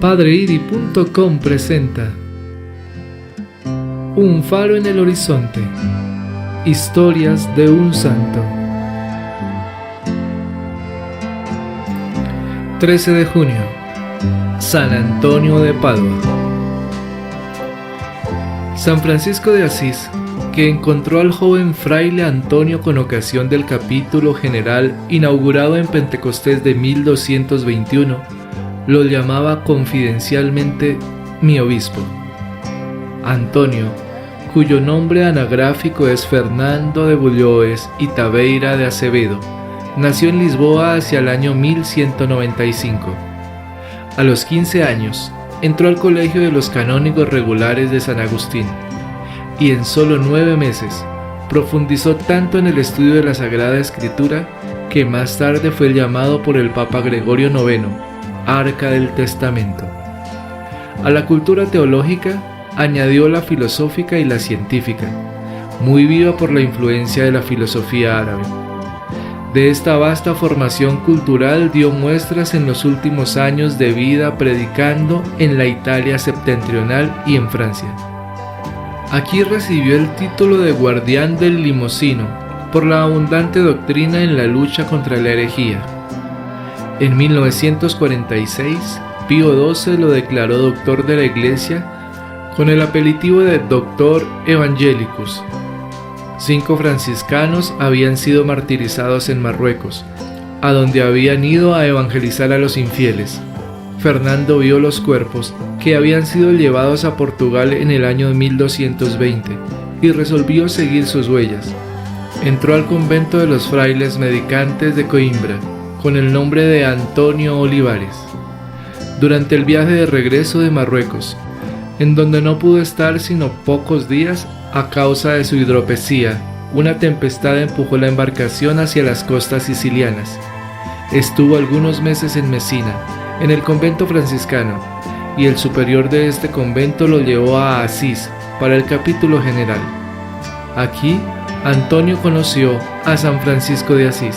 Padreidi.com presenta Un faro en el horizonte. Historias de un santo. 13 de junio. San Antonio de Padua. San Francisco de Asís, que encontró al joven fraile Antonio con ocasión del capítulo general inaugurado en Pentecostés de 1221, lo llamaba confidencialmente mi obispo. Antonio, cuyo nombre anagráfico es Fernando de Bulloes y Taveira de Acevedo, nació en Lisboa hacia el año 1195. A los 15 años, entró al colegio de los canónigos regulares de San Agustín, y en solo 9 meses profundizó tanto en el estudio de la Sagrada Escritura que más tarde fue llamado por el Papa Gregorio IX Arca del Testamento. A la cultura teológica añadió la filosófica y la científica, muy viva por la influencia de la filosofía árabe. De esta vasta formación cultural dio muestras en los últimos años de vida predicando en la Italia septentrional y en Francia. Aquí recibió el título de guardián del limosino por la abundante doctrina en la lucha contra la herejía. En 1946, Pío XII lo declaró doctor de la Iglesia con el apelativo de Doctor Evangelicus. 5 franciscanos habían sido martirizados en Marruecos, a donde habían ido a evangelizar a los infieles. Fernando vio los cuerpos que habían sido llevados a Portugal en el año 1220 y resolvió seguir sus huellas. Entró al convento de los frailes medicantes de Coimbra con el nombre de Antonio Olivares. Durante el viaje de regreso de Marruecos, en donde no pudo estar sino pocos días a causa de su hidropesía, una tempestad empujó la embarcación hacia las costas sicilianas. Estuvo algunos meses en Mesina, en el convento franciscano, y el superior de este convento lo llevó a Asís para el capítulo general. Aquí, Antonio conoció a San Francisco de Asís.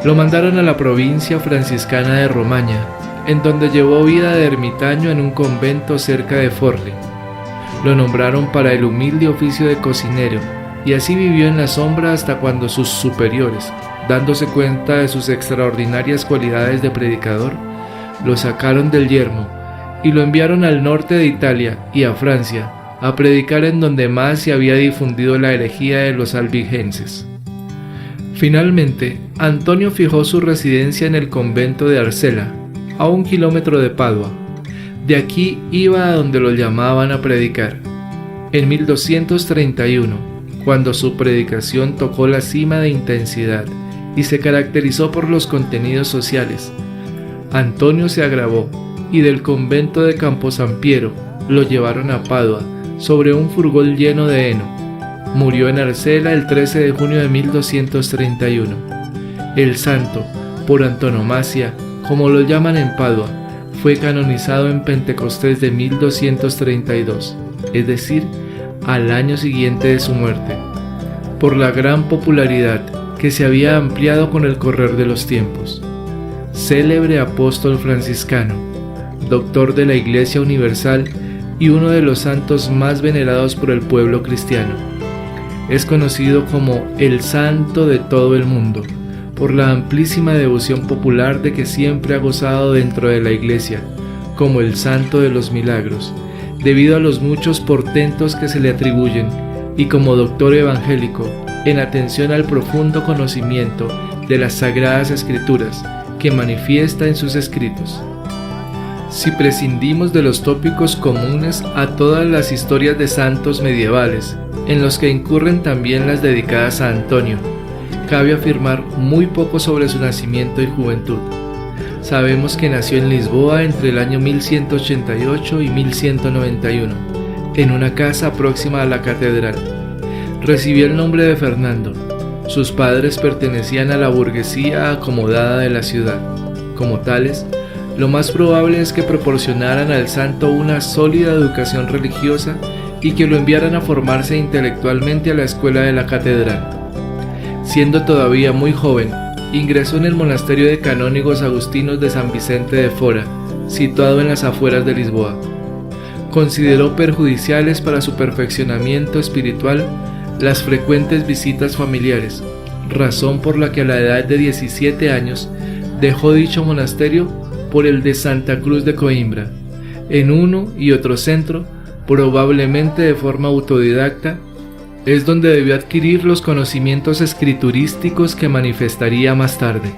Lo mandaron a la provincia franciscana de Romaña, en donde llevó vida de ermitaño en un convento cerca de Forli. Lo nombraron para el humilde oficio de cocinero, y así vivió en la sombra hasta cuando sus superiores, dándose cuenta de sus extraordinarias cualidades de predicador, lo sacaron del yermo y lo enviaron al norte de Italia y a Francia a predicar en donde más se había difundido la herejía de los albigenses. Finalmente, Antonio fijó su residencia en el convento de Arcela, a 1 kilómetro de Padua. De aquí iba a donde lo llamaban a predicar. En 1231, cuando su predicación tocó la cima de intensidad y se caracterizó por los contenidos sociales, Antonio se agravó y del convento de Camposampiero lo llevaron a Padua sobre un furgón lleno de heno. Murió en Arcela el 13 de junio de 1231. El santo, por antonomasia, como lo llaman en Padua, fue canonizado en Pentecostés de 1232, es decir, al año siguiente de su muerte, por la gran popularidad que se había ampliado con el correr de los tiempos. Célebre apóstol franciscano, doctor de la Iglesia Universal y uno de los santos más venerados por el pueblo cristiano. Es conocido como el santo de todo el mundo, por la amplísima devoción popular de que siempre ha gozado dentro de la Iglesia, como el santo de los milagros, debido a los muchos portentos que se le atribuyen, y como doctor evangélico, en atención al profundo conocimiento de las Sagradas Escrituras, que manifiesta en sus escritos. Si prescindimos de los tópicos comunes a todas las historias de santos medievales, en los que incurren también las dedicadas a Antonio, cabe afirmar muy poco sobre su nacimiento y juventud. Sabemos que nació en Lisboa entre el año 1188 y 1191, en una casa próxima a la catedral. Recibió el nombre de Fernando. Sus padres pertenecían a la burguesía acomodada de la ciudad. Como tales, lo más probable es que proporcionaran al santo una sólida educación religiosa y que lo enviaran a formarse intelectualmente a la escuela de la catedral. Siendo todavía muy joven, ingresó en el monasterio de canónigos agustinos de San Vicente de Fora, situado en las afueras de Lisboa. Consideró perjudiciales para su perfeccionamiento espiritual las frecuentes visitas familiares, razón por la que a la edad de 17 años dejó dicho monasterio por el de Santa Cruz de Coimbra. En uno y otro centro, probablemente de forma autodidacta, es donde debió adquirir los conocimientos escriturísticos que manifestaría más tarde.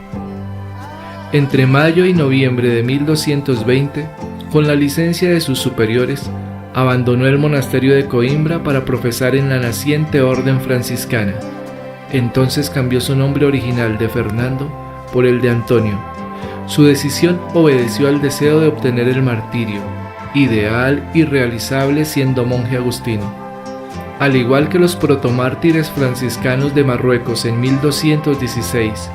Entre mayo y noviembre de 1220, con la licencia de sus superiores, abandonó el monasterio de Coimbra para profesar en la naciente orden franciscana. Entonces cambió su nombre original de Fernando por el de Antonio. Su decisión obedeció al deseo de obtener el martirio, ideal y realizable siendo monje agustino. Al igual que los protomártires franciscanos de Marruecos en 1216,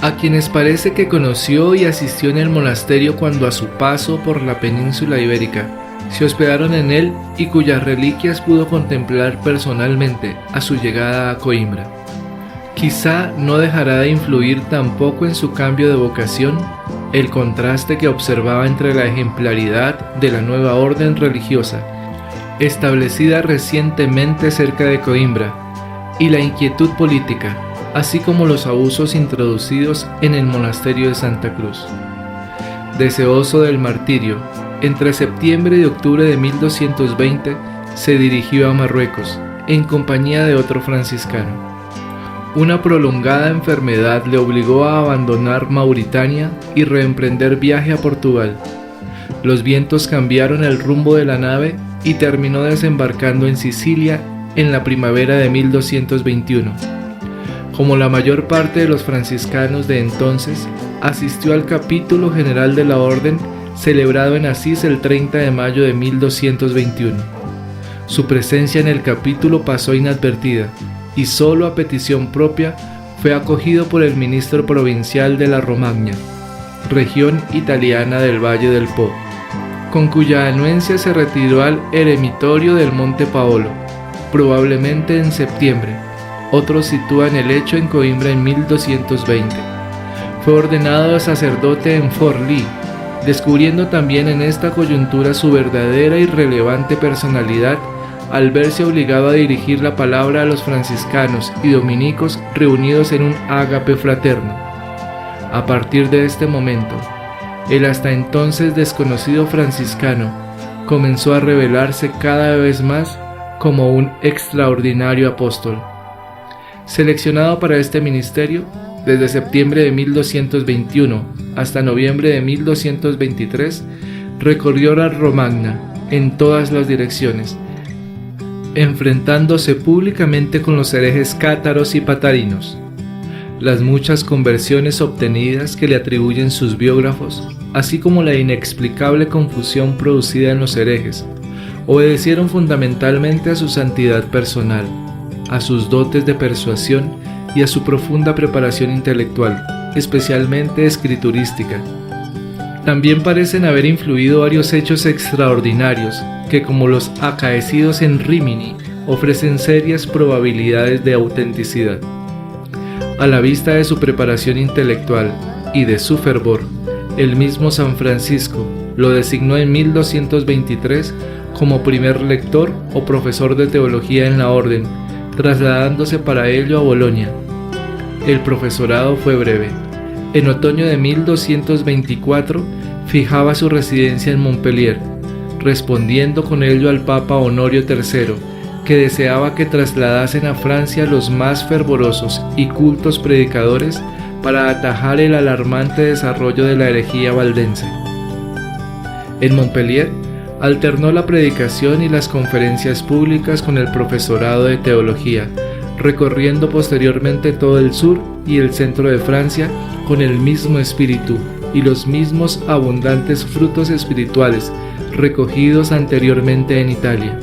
a quienes parece que conoció y asistió en el monasterio cuando a su paso por la península ibérica se hospedaron en él y cuyas reliquias pudo contemplar personalmente a su llegada a Coimbra. Quizá no dejará de influir tampoco en su cambio de vocación el contraste que observaba entre la ejemplaridad de la nueva orden religiosa, establecida recientemente cerca de Coimbra, y la inquietud política, así como los abusos introducidos en el monasterio de Santa Cruz. Deseoso del martirio, entre septiembre y octubre de 1220 se dirigió a Marruecos, en compañía de otro franciscano. Una prolongada enfermedad le obligó a abandonar Mauritania y reemprender viaje a Portugal. Los vientos cambiaron el rumbo de la nave y terminó desembarcando en Sicilia en la primavera de 1221. Como la mayor parte de los franciscanos de entonces, asistió al capítulo general de la orden celebrado en Asís el 30 de mayo de 1221. Su presencia en el capítulo pasó inadvertida y solo a petición propia fue acogido por el ministro provincial de la Romagna, región italiana del Valle del Po, con cuya anuencia se retiró al eremitorio del Monte Paolo, probablemente en septiembre. Otros sitúan el hecho en Coimbra en 1220. Fue ordenado sacerdote en Forlì, descubriendo también en esta coyuntura su verdadera y relevante personalidad al verse obligado a dirigir la palabra a los franciscanos y dominicos reunidos en un ágape fraterno. A partir de este momento, el hasta entonces desconocido franciscano comenzó a revelarse cada vez más como un extraordinario apóstol. Seleccionado para este ministerio, desde septiembre de 1221 hasta noviembre de 1223, recorrió la Romagna en todas las direcciones, enfrentándose públicamente con los herejes cátaros y patarinos. Las muchas conversiones obtenidas que le atribuyen sus biógrafos, así como la inexplicable confusión producida en los herejes, obedecieron fundamentalmente a su santidad personal, a sus dotes de persuasión y a su profunda preparación intelectual, especialmente escriturística. También parecen haber influido varios hechos extraordinarios que, como los acaecidos en Rímini, ofrecen serias probabilidades de autenticidad. A la vista de su preparación intelectual y de su fervor, el mismo San Francisco lo designó en 1223 como primer lector o profesor de teología en la orden, trasladándose para ello a Bolonia. El profesorado fue breve. En otoño de 1224 fijaba su residencia en Montpellier, respondiendo con ello al Papa Honorio III, que deseaba que trasladasen a Francia los más fervorosos y cultos predicadores para atajar el alarmante desarrollo de la herejía valdense. En Montpellier alternó la predicación y las conferencias públicas con el profesorado de teología, recorriendo posteriormente todo el sur y el centro de Francia con el mismo espíritu y los mismos abundantes frutos espirituales recogidos anteriormente en Italia.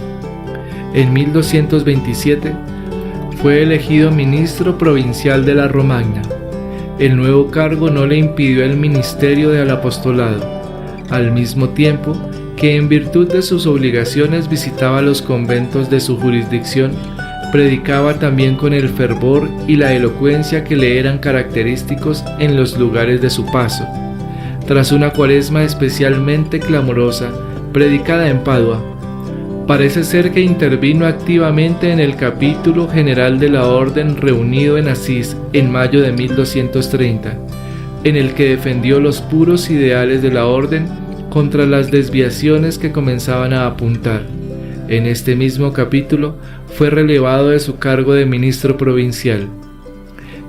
En 1227 fue elegido ministro provincial de la Romagna. El nuevo cargo no le impidió el ministerio del apostolado, al mismo tiempo que en virtud de sus obligaciones visitaba los conventos de su jurisdicción, predicaba también con el fervor y la elocuencia que le eran característicos en los lugares de su paso, tras una cuaresma especialmente clamorosa, predicada en Padua. Parece ser que intervino activamente en el capítulo general de la orden reunido en Asís en mayo de 1230, en el que defendió los puros ideales de la orden contra las desviaciones que comenzaban a apuntar. En este mismo capítulo fue relevado de su cargo de ministro provincial.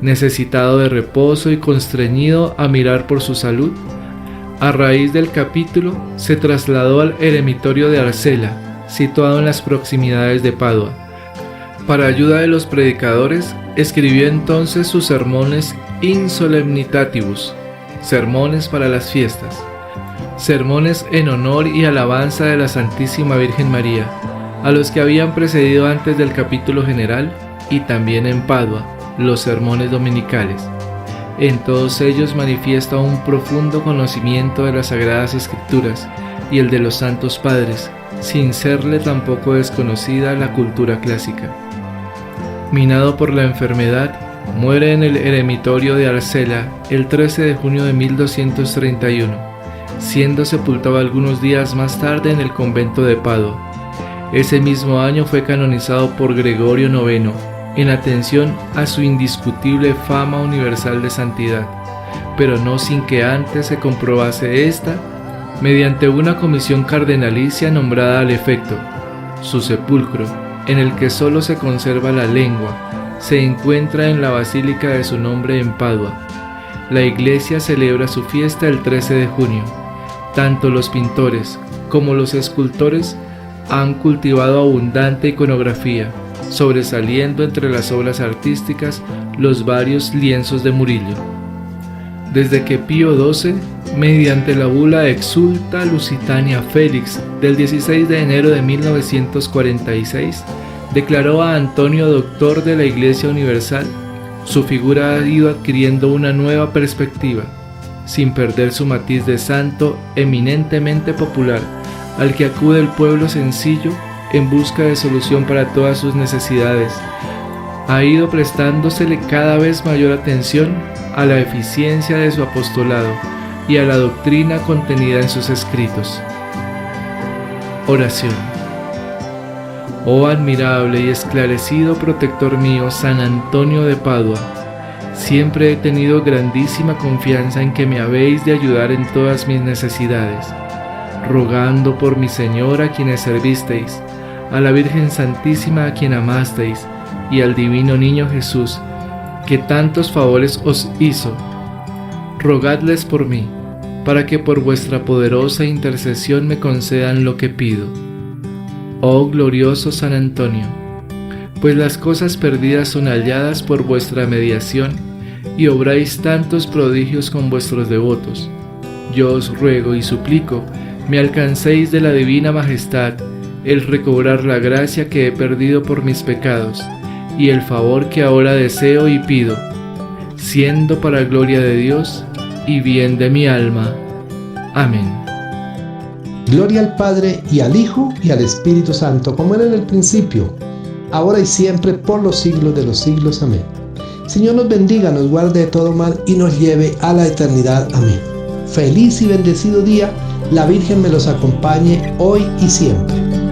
Necesitado de reposo y constreñido a mirar por su salud, a raíz del capítulo se trasladó al eremitorio de Arcela, situado en las proximidades de Padua. Para ayuda de los predicadores, escribió entonces sus sermones In Solemnitatibus, sermones para las fiestas, sermones en honor y alabanza de la Santísima Virgen María, a los que habían precedido antes del capítulo general, y también en Padua, los sermones dominicales. En todos ellos manifiesta un profundo conocimiento de las Sagradas Escrituras y el de los Santos Padres, sin serle tampoco desconocida la cultura clásica. Minado por la enfermedad, muere en el eremitorio de Arcela el 13 de junio de 1231, siendo sepultado algunos días más tarde en el convento de Padua. Ese mismo año fue canonizado por Gregorio IX, en atención a su indiscutible fama universal de santidad, pero no sin que antes se comprobase esta mediante una comisión cardenalicia nombrada al efecto. Su sepulcro, en el que solo se conserva la lengua, se encuentra en la basílica de su nombre en Padua. La iglesia celebra su fiesta el 13 de junio. Tanto los pintores como los escultores han cultivado abundante iconografía, sobresaliendo entre las obras artísticas los varios lienzos de Murillo. Desde que Pío XII, mediante la bula Exsulta Lusitania Felix del 16 de enero de 1946, declaró a Antonio doctor de la Iglesia Universal, su figura ha ido adquiriendo una nueva perspectiva, sin perder su matiz de santo eminentemente popular, al que acude el pueblo sencillo en busca de solución para todas sus necesidades. Ha ido prestándosele cada vez mayor atención a la eficiencia de su apostolado y a la doctrina contenida en sus escritos. Oración. Oh admirable y esclarecido protector mío, San Antonio de Padua, siempre he tenido grandísima confianza en que me habéis de ayudar en todas mis necesidades, rogando por mi Señor a quienes servisteis, a la Virgen Santísima a quien amasteis, y al Divino Niño Jesús, que tantos favores os hizo. Rogadles por mí, para que por vuestra poderosa intercesión me concedan lo que pido. Oh glorioso San Antonio, pues las cosas perdidas son halladas por vuestra mediación, y obráis tantos prodigios con vuestros devotos. Yo os ruego y suplico, me alcancéis de la divina majestad el recobrar la gracia que he perdido por mis pecados, y el favor que ahora deseo y pido, siendo para gloria de Dios y bien de mi alma. Amén. Gloria al Padre, y al Hijo, y al Espíritu Santo, como era en el principio, ahora y siempre, por los siglos de los siglos. Amén. Señor nos bendiga, nos guarde de todo mal y nos lleve a la eternidad. Amén. Feliz y bendecido día. La Virgen me los acompañe hoy y siempre.